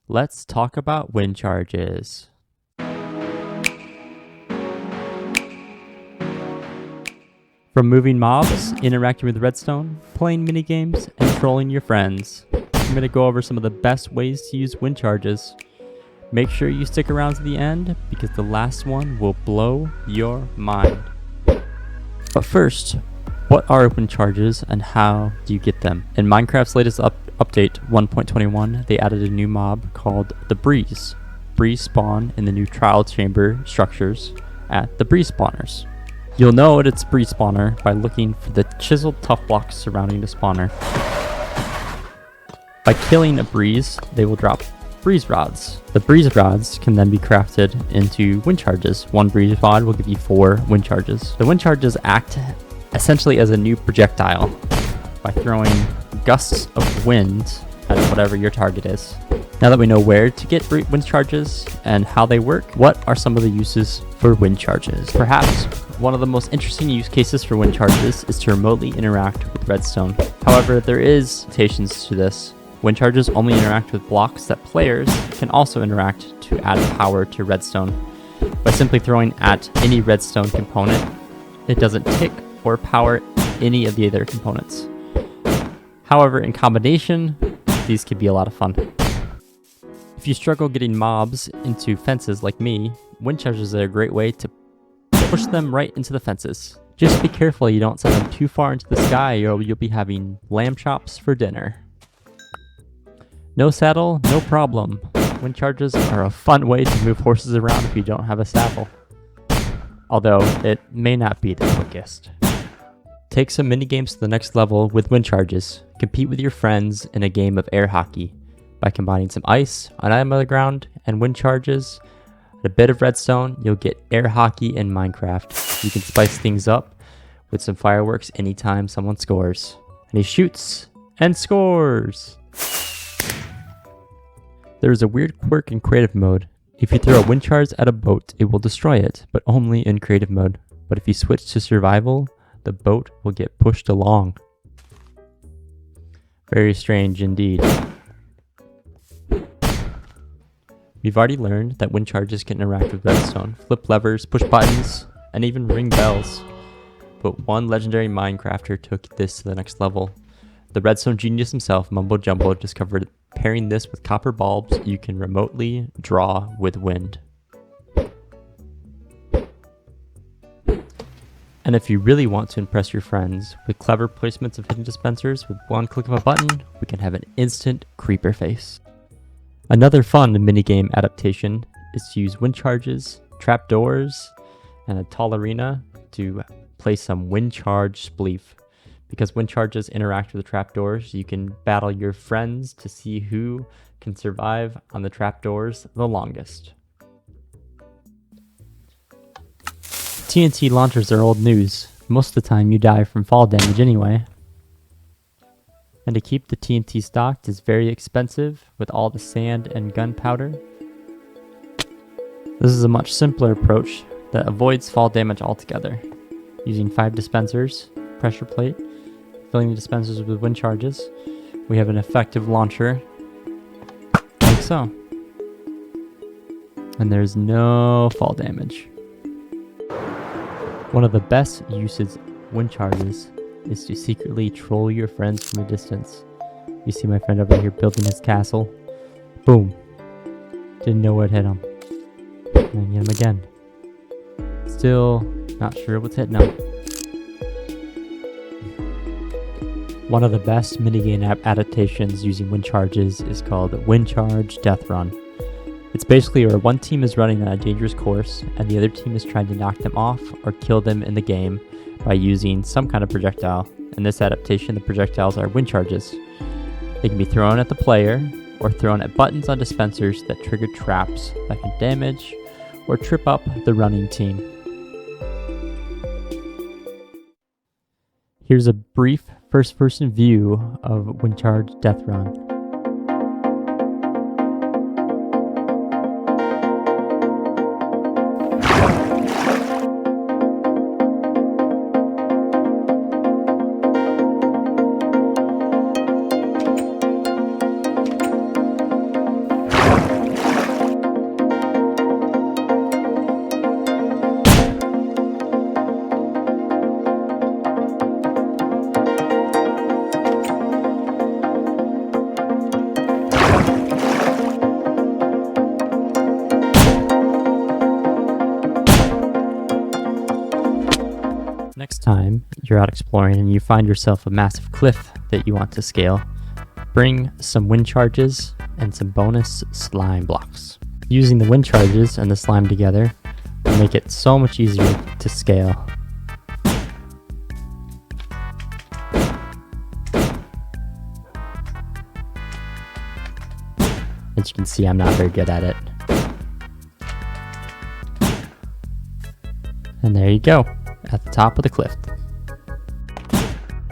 Let's talk about wind charges. From moving mobs, interacting with redstone, playing minigames, and trolling your friends, I'm going to go over some of the best ways to use wind charges. Make sure you stick around to the end because the last one will blow your mind. But first, what are wind charges and how do you get them? In Minecraft's latest update 1.21, they added a new mob called the Breeze. Breeze spawn in the new trial chamber structures at the Breeze spawners. You'll know it's Breeze spawner by looking for the chiseled tough blocks surrounding the spawner. By killing a Breeze, they will drop Breeze rods. The Breeze rods can then be crafted into wind charges. One Breeze rod will give you 4 wind charges. The wind charges act essentially as a new projectile by throwing gusts of wind at whatever your target is. Now that we know where to get wind charges and how they work, what are some of the uses for wind charges? Perhaps one of the most interesting use cases for wind charges is to remotely interact with redstone. However, there is limitations to this. Wind charges only interact with blocks that players can also interact to add power to redstone. By simply throwing at any redstone component, it doesn't tick or power any of the other components. However, in combination, these can be a lot of fun. If you struggle getting mobs into fences like me, wind charges are a great way to push them right into the fences. Just be careful you don't send them too far into the sky or you'll be having lamb chops for dinner. No saddle, no problem. Wind charges are a fun way to move horses around if you don't have a saddle. Although, it may not be the quickest. Take some minigames to the next level with wind charges. Compete with your friends in a game of air hockey by combining some ice, an item on the ground, and wind charges. A bit of redstone, you'll get air hockey in Minecraft. You can spice things up with some fireworks anytime someone scores. And he shoots and scores! There is a weird quirk in creative mode. If you throw a wind charge at a boat, it will destroy it, but only in creative mode. But if you switch to survival, the boat will get pushed along. Very strange indeed. We've already learned that wind charges can interact with redstone, flip levers, push buttons, and even ring bells. But one legendary Minecrafter took this to the next level. The redstone genius himself, Mumbo Jumbo, discovered pairing this with copper bulbs you can remotely draw with wind. And if you really want to impress your friends with clever placements of hidden dispensers with one click of a button, we can have an instant creeper face. Another fun minigame adaptation is to use wind charges, trapdoors, and a tall arena to play some wind charge spleef. Because wind charges interact with the trapdoors, you can battle your friends to see who can survive on the trapdoors the longest. TNT launchers are old news. Most of the time you die from fall damage anyway. And to keep the TNT stocked is very expensive with all the sand and gunpowder. This is a much simpler approach that avoids fall damage altogether. Using 5 dispensers, pressure plate, filling the dispensers with wind charges, we have an effective launcher, like so. And there's no fall damage. One of the best uses of wind charges is to secretly troll your friends from a distance. You see my friend over here building his castle. Boom. Didn't know where it hit him. And then hit him again. Still not sure what's hitting him. One of the best minigame adaptations using wind charges is called Wind Charge Death Run. It's basically where one team is running on a dangerous course and the other team is trying to knock them off or kill them in the game by using some kind of projectile. In this adaptation, the projectiles are wind charges. They can be thrown at the player or thrown at buttons on dispensers that trigger traps that can damage or trip up the running team. Here's a brief first-person view of Wind Charge Death Run. time you're out exploring and you find yourself a massive cliff that you want to scale, bring some wind charges and some bonus slime blocks. Using the wind charges and the slime together will make it so much easier to scale. As you can see, I'm not very good at it. And there you go, at the top of the cliff.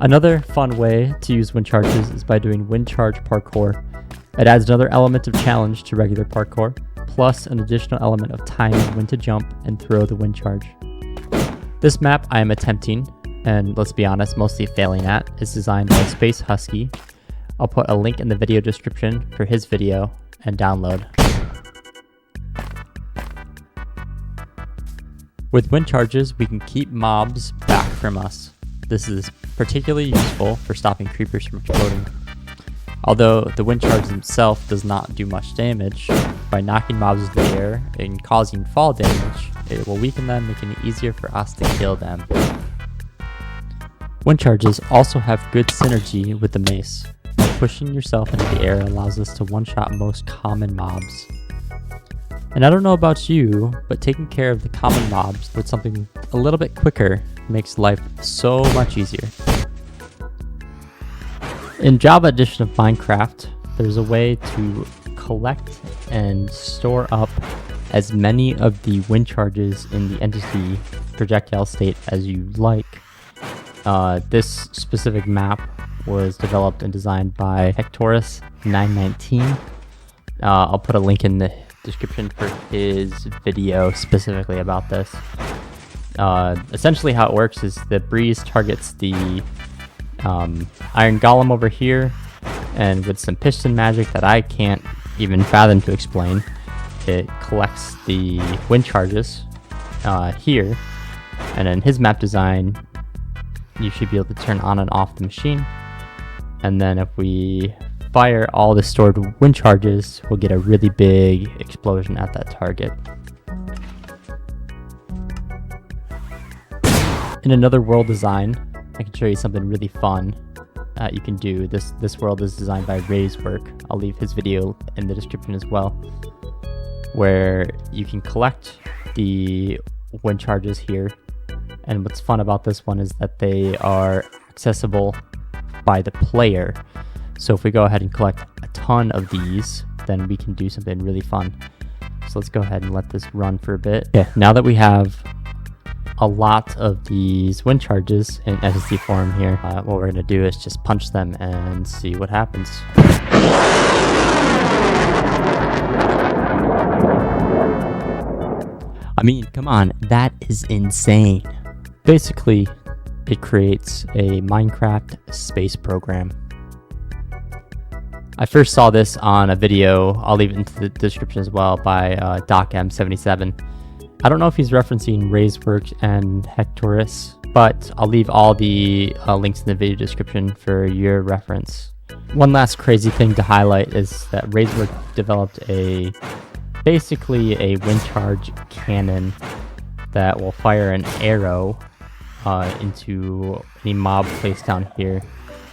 Another fun way to use wind charges is by doing wind charge parkour. It adds another element of challenge to regular parkour, plus an additional element of timing when to jump and throw the wind charge. This map I am attempting, and let's be honest, mostly failing at, is designed by Space Husky. I'll put a link in the video description for his video and download. With wind charges, we can keep mobs back from us. This is particularly useful for stopping creepers from exploding. Although the wind charge themselves does not do much damage, by knocking mobs into the air and causing fall damage, it will weaken them, making it easier for us to kill them. Wind charges also have good synergy with the mace. By pushing yourself into the air allows us to one-shot most common mobs. And I don't know about you, but taking care of the common mobs with something a little bit quicker makes life so much easier. In Java edition of Minecraft, there's a way to collect and store up as many of the wind charges in the entity projectile state as you like. This specific map was developed and designed by Hectorus919. I'll put a link in the description for his video specifically about this. Essentially how it works is the breeze targets the iron golem over here, and with some piston magic that I can't even fathom to explain, it collects the wind charges here, and in his map design you should be able to turn on and off the machine, and then if we fire all the stored wind charges, we'll get a really big explosion at that target. In another world design, I can show you something really fun you can do. This world is designed by Ray's work. I'll leave his video in the description as well, where you can collect the wind charges here. And what's fun about this one is that they are accessible by the player. So if we go ahead and collect a ton of these, then we can do something really fun. So let's go ahead and let this run for a bit. Okay, now that we have a lot of these wind charges in SSD form here, what we're going to do is just punch them and see what happens. I mean, come on, that is insane. Basically, it creates a Minecraft space program. I first saw this on a video, I'll leave it into the description as well, by DocM77. I don't know if he's referencing Ray's work and Hectorus, but I'll leave all the links in the video description for your reference. One last crazy thing to highlight is that Ray's work developed basically a wind charge cannon that will fire an arrow into any mob placed down here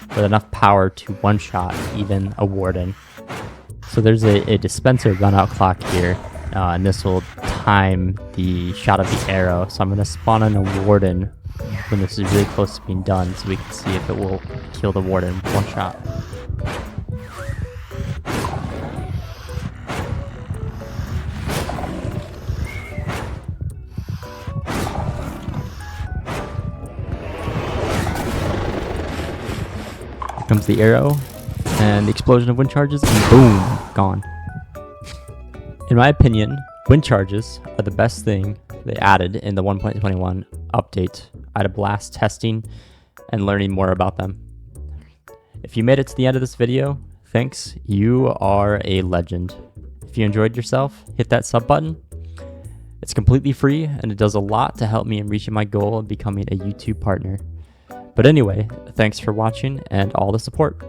with enough power to one-shot even a warden. So there's a dispenser run-out clock here, and this will time the shot of the arrow. So I'm going to spawn in a warden when this is really close to being done, so we can see if it will kill the warden with one shot. Here comes the arrow, and the explosion of wind charges, and boom, gone. In my opinion, wind charges are the best thing they added in the 1.21 update. I had a blast testing and learning more about them. If you made it to the end of this video, thanks, you are a legend. If you enjoyed yourself, hit that sub button. It's completely free and it does a lot to help me in reaching my goal of becoming a YouTube partner. But anyway, thanks for watching and all the support.